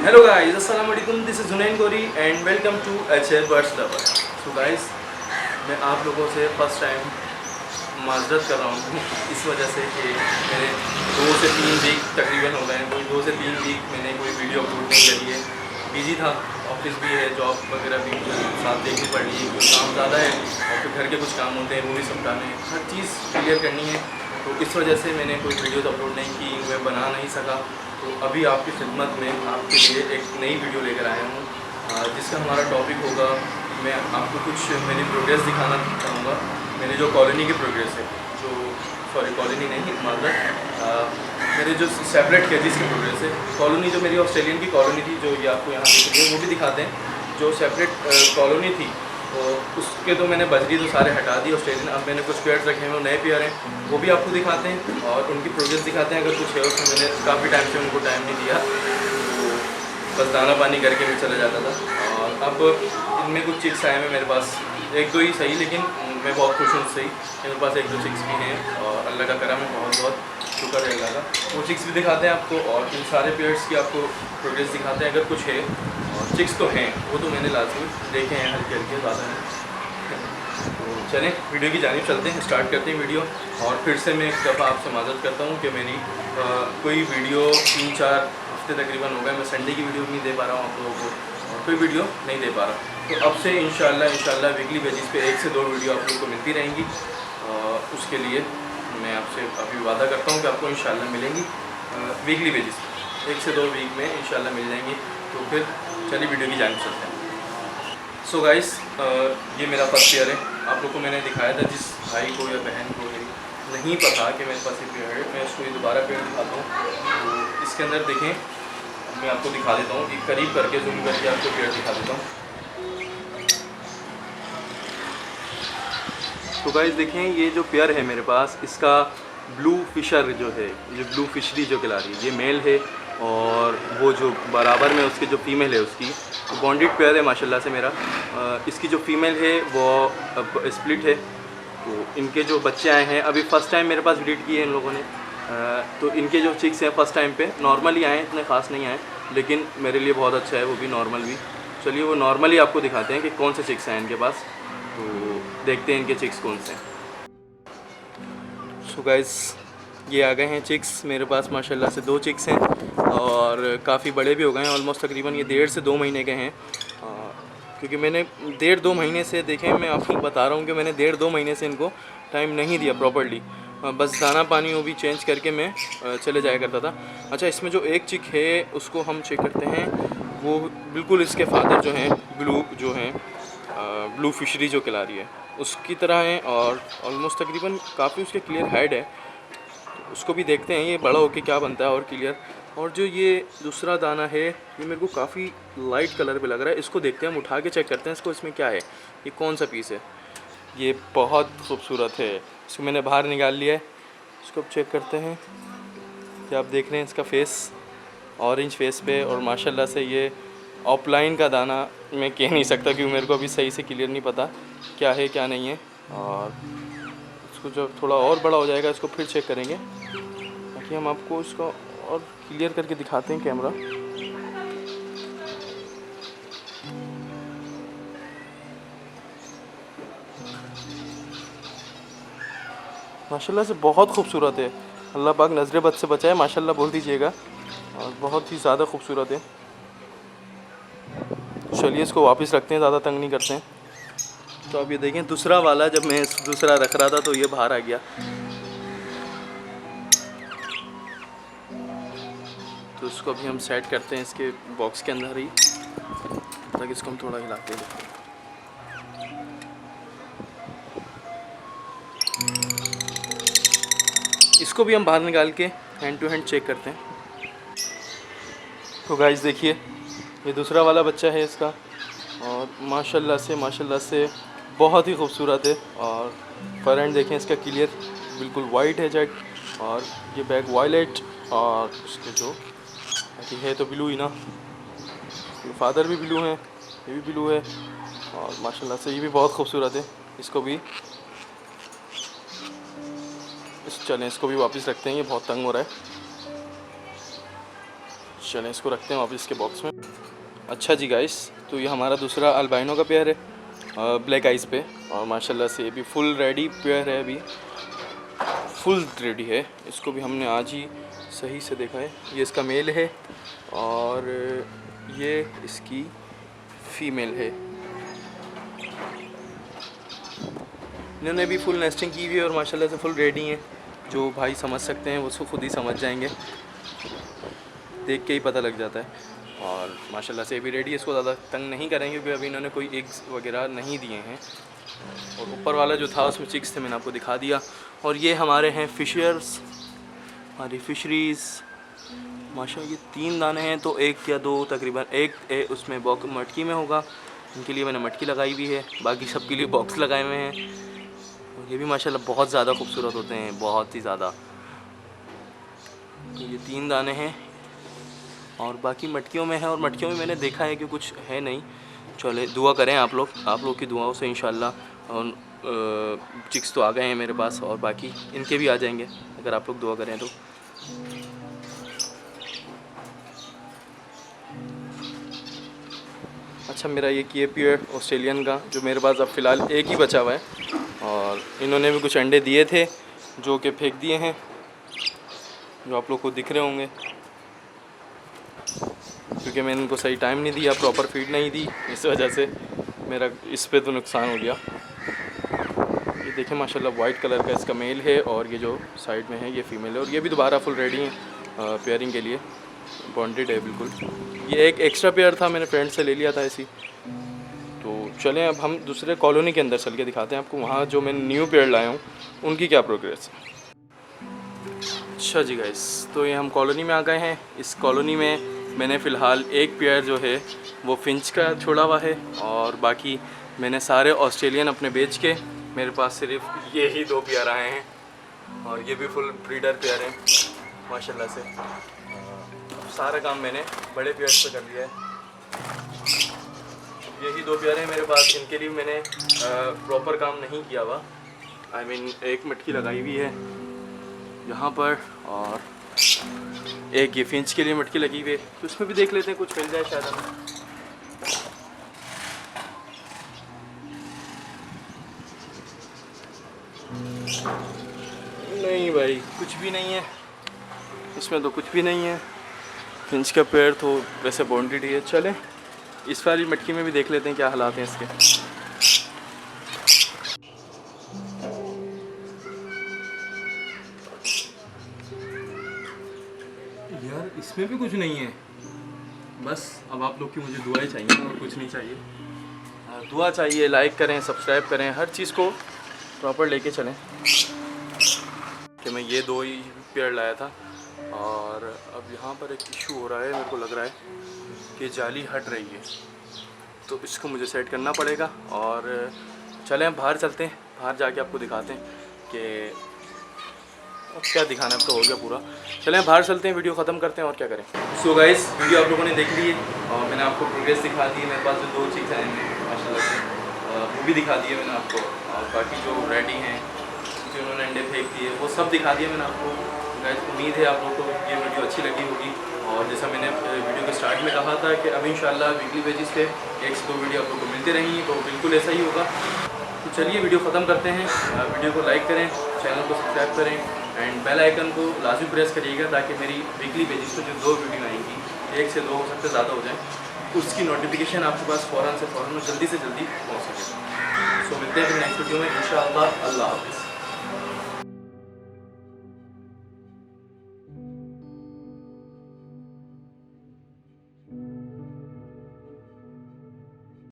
Hello guys, अस्सलाम वालेकुम। This is Junain Ghori and welcome to HL birds lover. So guys, मैं आप लोगों से फर्स्ट टाइम माजरत कर रहा हूँ इस वजह से कि मेरे 2 से 3 वीक तकरीबन हो गए हैं। कोई 2 से 3 वीक मैंने कोई वीडियो अपलोड नहीं करी है। बिजी था, ऑफिस भी है, जॉब वगैरह भी साथ देखनी पड़ रही है, कुछ काम ज़्यादा है और फिर घर के कुछ काम होते हैं वो भी समझाने हैं, हर चीज़ क्लियर करनी है। तो इस वजह से मैंने कोई वीडियोज़ अपलोड नहीं की, मैं बना नहीं सका। तो अभी आपकी खिदमत में आपके लिए एक नई वीडियो लेकर आया हूँ जिसका हमारा टॉपिक होगा। मैं आपको कुछ मेरी प्रोग्रेस दिखाना चाहूँगा, मेरी जो कॉलोनी की प्रोग्रेस है, जो कॉलोनी नहीं माजरत, मेरे जो सेपरेट केजेस की प्रोग्रेस है। कॉलोनी जो मेरी ऑस्ट्रेलियन की कॉलोनी थी, जो ये आपको यहाँ दिख रही है, वो भी दिखाते हैं। जो सेपरेट कॉलोनी थी तो उसके तो मैंने बजरी तो सारे हटा दी ऑस्ट्रेलियन। अब मैंने कुछ पेयर्स रखे हैं, नए पेयर हैं, वो भी आपको दिखाते हैं और उनकी प्रोग्रेस दिखाते हैं। अगर कुछ है उसमें मैंने काफ़ी टाइम से उनको टाइम नहीं दिया, तो बस दाना पानी करके भी चला जाता था। और अब इनमें कुछ चिक्स आए हैं मेरे पास, 1-2 ही सही, लेकिन मैं बहुत खुश हूँ उससे ही। मेरे पास 1-2 चिक्स भी हैं और अल्लाह का करम है, बहुत बहुत शुक्र है अल्लाह का। वो चिक्स भी दिखाते हैं आपको और इन सारे पेयर्स की आपको प्रोग्रेस दिखाते हैं अगर कुछ है। और चिक्स तो हैं, वो तो मैंने लाजमी देखे हैं हल्के हल्के, ज़्यादा नहीं। तो चलें वीडियो की जानिब चलते हैं, स्टार्ट करते हैं वीडियो। और फिर से मैं एक दफ़ा आपसे माजरत करता हूँ कि मेरी कोई वीडियो 3-4 हफ्ते तकरीबन हो गए, मैं संडे की वीडियो भी नहीं दे पा रहा हूँ आप लोगों को, और कोई वीडियो नहीं दे पा रहा। तो अब से इंशाल्लाह वीकली बेसिस पे 1 से 2 वीडियो आप लोग को मिलती रहेंगी। उसके लिए मैं आपसे अभी वादा करता हूँ कि आपको इंशाल्लाह मिलेंगी वीकली बेसिस पे, 1 से 2 वीक में इंशाल्लाह मिल जाएंगी। तो फिर चलिए वीडियो की जानिब चलते हैं। सो गाइस, ये मेरा फर्स्ट पेयर है। आप लोग को मैंने दिखाया था, जिस भाई को या बहन को नहीं पता कि मेरे पास ये पेयर है, मैं उसको ये दोबारा पेयर दिखाता हूँ। तो इसके अंदर देखें, मैं आपको दिखा देता हूँ, एक करीब करके जूम करके आपको पेयर दिखा देता हूँ। तो गाइस देखें, ये जो पेयर है मेरे पास, इसका ब्लू फिशर जो है, ये ब्लू फिशरी जो कहला रही है, ये मेल है। और वो जो बराबर में उसके जो फीमेल है, उसकी बॉन्डेड पेयर है माशाल्लाह से मेरा। इसकी जो फीमेल है वो स्प्लिट है। तो इनके जो बच्चे आए हैं, अभी फ़र्स्ट टाइम मेरे पास ब्रीड की है इन लोगों ने। तो इनके जो चिक्स हैं फ़र्स्ट टाइम पे नॉर्मली आए, इतने ख़ास नहीं आए, लेकिन मेरे लिए बहुत अच्छा है, वो भी नॉर्मल भी। चलिए वो नॉर्मली आपको दिखाते हैं कि कौन से चिक्स हैं इनके पास। तो देखते हैं इनके चिक्स कौन से हैं। सो गाइस, ये आ गए हैं चिक्स मेरे पास, माशाल्लाह से 2 चिक्स हैं और काफ़ी बड़े भी हो गए हैं। ऑलमोस्ट तकरीबन ये 1.5 से 2 महीने के हैं। क्योंकि मैंने 1.5-2 महीने से, देखें मैं आपको बता रहा हूँ कि मैंने 1.5-2 महीने से इनको टाइम नहीं दिया प्रॉपर्ली। बस दाना पानी वो भी चेंज करके मैं चले जाया करता था। अच्छा, इसमें जो एक चिक है उसको हम चेक करते हैं। वो बिल्कुल इसके फादर जो हैं ब्लू जो हैं ब्लू फिशरी जो कहला रही है उसकी तरह है, और ऑलमोस्ट तकरीबन काफ़ी उसके क्लियर हेड है। तो उसको भी देखते हैं ये बड़ा होके क्या बनता है और क्लियर। और जो ये दूसरा दाना है, ये मेरे को काफ़ी लाइट कलर पे लग रहा है, इसको देखते हैं, हम उठा के चेक करते हैं इसको, इसमें क्या है, ये कौन सा पीस है। ये बहुत खूबसूरत है, इसको मैंने बाहर निकाल लिया है। इसको अब चेक करते हैं। क्या आप देख रहे हैं इसका फेस, ऑरेंज फेस पे, और माशाल्लाह से ये ऑफलाइन का दाना मैं कह नहीं सकता क्योंकि मेरे को अभी सही से क्लियर नहीं पता क्या है क्या नहीं है। और इसको जब थोड़ा और बड़ा हो जाएगा इसको फिर चेक करेंगे, ताकि हम आपको इसको और क्लियर करके दिखाते हैं कैमरा। माशाल्लाह से बहुत खूबसूरत है, अल्लाह पाक नज़र बद से बचाए, माशाल्लाह बोल दीजिएगा, और बहुत ही ज़्यादा खूबसूरत है। चलिए इसको वापस रखते हैं, ज़्यादा तंग नहीं करते हैं। तो अब ये देखें, दूसरा वाला जब मैं दूसरा रख रहा था तो ये बाहर आ गया। तो इसको अभी हम सेट करते हैं इसके बॉक्स के अंदर ही, ताकि इसको हम थोड़ा हिलाते हैं। इसको भी हम बाहर निकाल के हैंड टू हैंड चेक करते हैं। तो गाइस देखिए, ये दूसरा वाला बच्चा है इसका, और माशाल्लाह से बहुत ही खूबसूरत है। और फर एंड देखें इसका क्लियर बिल्कुल वाइट है जेट, और ये बैक वायलेट, और उसके जो है तो ब्लू ही ना, फादर भी ब्लू है, ये भी ब्लू है, और माशाल्लाह से ये भी बहुत खूबसूरत है। इसको भी चलें इसको भी वापस रखते हैं, ये बहुत तंग हो रहा है। चलें इसको रखते हैं वापस इसके बॉक्स में। अच्छा जी गाइस, तो ये हमारा दूसरा अल्बाइनो का पेयर है ब्लैक आइज़ पे, और माशाल्लाह से ये भी फुल रेडी पेयर है, अभी फुल रेडी है। इसको भी हमने आज ही सही से देखा है। ये इसका मेल है और ये इसकी फ़ीमेल है। इन्होंने भी फुल नेस्टिंग की हुई है और माशाल्लाह से फुल रेडी हैं। जो भाई समझ सकते हैं वो उसको खुद ही समझ जाएंगे, देख के ही पता लग जाता है। और माशाल्लाह से भी रेडी है, इसको ज़्यादा तंग नहीं करेंगे क्योंकि अभी इन्होंने कोई एग्स वगैरह नहीं दिए हैं। और ऊपर वाला जो था उसमें चिक्स थे, मैंने आपको दिखा दिया। और ये हमारे हैं फिशर्स, हमारी फिशरीज़। माशाल्लाह ये 3 दाने हैं, तो 1 या 2 तकरीबन, एक उसमें बॉक्स मटकी में होगा, इनके लिए मैंने मटकी लगाई हुई है, बाकी सब के लिए बॉक्स लगाए हुए हैं। और ये भी माशाल्लाह बहुत ज़्यादा खूबसूरत होते हैं, बहुत ही ज़्यादा। तो ये 3 दाने हैं और बाकी मटकियों में है, और मटकियों में मैंने देखा है कि कुछ है नहीं। चले दुआ करें आप लोग की दुआओं से इंशाल्लाह। और चिक्स तो आ गए हैं मेरे पास, और बाकी इनके भी आ जाएंगे अगर आप लोग दुआ करें तो। अच्छा, मेरा ये पेयर ऑस्ट्रेलियन का जो मेरे पास अब फ़िलहाल एक ही बचा हुआ है, और इन्होंने भी कुछ अंडे दिए थे जो कि फेंक दिए हैं, जो आप लोग को दिख रहे होंगे, क्योंकि मैंने इनको सही टाइम नहीं दिया, प्रॉपर फीड नहीं दी, इस वजह से मेरा इस पे तो नुकसान हो गया। ये देखें माशाल्लाह वाइट कलर का इसका मेल है, और ये जो साइड में है ये फ़ीमेल है, और ये भी दोबारा फुल रेडी हैं पेयरिंग के लिए, बॉन्डेड है बिल्कुल। ये एक एक्स्ट्रा पेयर था, मैंने फ्रेंड से ले लिया था ऐसी। तो चलें अब हम दूसरे कॉलोनी के अंदर चल के दिखाते हैं आपको, वहाँ जो मैं न्यू पेयर लाया हूँ उनकी क्या प्रोग्रेस है। अच्छा जी गाइस, तो ये हम कॉलोनी में आ गए हैं। इस कॉलोनी में मैंने फ़िलहाल एक पेयर जो है वो फिंच का छोड़ा हुआ है, और बाकी मैंने सारे ऑस्ट्रेलियन अपने बेच के मेरे पास सिर्फ ये ही 2 पेयर आए हैं, और ये भी फुल ब्रीडर पेयर हैं माशाल्लाह से। सारा काम मैंने बड़े पेयर से कर लिया है। यही 2 पेयर हैं मेरे पास, इनके लिए मैंने प्रॉपर काम नहीं किया हुआ। I mean, एक मटकी लगाई हुई है यहाँ पर, और एक ये फिंच के लिए मटकी लगी हुई है, तो उसमें भी देख लेते हैं कुछ मिल जाए शायद हमें। नहीं भाई, कुछ भी नहीं है इसमें, तो कुछ भी नहीं है। फिंच का पेड़ तो वैसे बाउंडेड ही है। चलें इस वाली मटकी में भी देख लेते हैं क्या हालात हैं इसके। यार इसमें भी कुछ नहीं है, बस अब आप लोग की मुझे दुआएं चाहिए और कुछ नहीं चाहिए। दुआ चाहिए, लाइक करें, सब्सक्राइब करें, हर चीज़ को प्रॉपर लेके चलें। कि मैं ये 2 ही पेड़ लाया था, और अब यहाँ पर एक इशू हो रहा है, मेरे को लग रहा है कि जाली हट रही है, तो इसको मुझे सेट करना पड़ेगा। और चलें बाहर चलते हैं, बाहर जाके आपको दिखाते हैं कि अब क्या दिखाना है, अब तो हो गया पूरा। चलें बाहर चलते हैं, वीडियो ख़त्म करते हैं और क्या करें। सो गाइस, वीडियो आप लोगों ने देख ली है, और मैंने आपको प्रोग्रेस दिखा दी है। मेरे पास जो 2 चिक्स आए हैं माशाल्लाह से, वो भी दिखा दिए मैंने आपको, और बाकी जो रेडी हैं जिन्होंने अंडे फेंक दिए वो सब दिखा दिए मैंने आपको। गाइस, उम्मीद है आप लोगों को ये वीडियो अच्छी लगी होगी, और जैसा मैंने वीडियो के स्टार्ट में कहा था कि अब इंशाल्लाह वीकली बेसिस पे 1 से 2 वीडियो आप लोग को मिलती रहेंगी, तो बिल्कुल ऐसा ही होगा। तो चलिए वीडियो ख़त्म करते हैं। वीडियो को लाइक करें, चैनल को सब्सक्राइब करें, एंड बेल आइकन को लाजमी प्रेस करिएगा, ताकि मेरी वीकली बेसिस पे जो 2 वीडियो आएंगी, 1 से 2 हो सकते ज़्यादा हो जाए, उसकी नोटिफिकेशन आपके पास फ़ौरन से फ़ौरन और जल्दी से जल्दी पहुँच सके। सो मिलते हैं फिर नेक्स्ट वीडियो में इंशाअल्लाह। अल्लाह हाफ़िज़।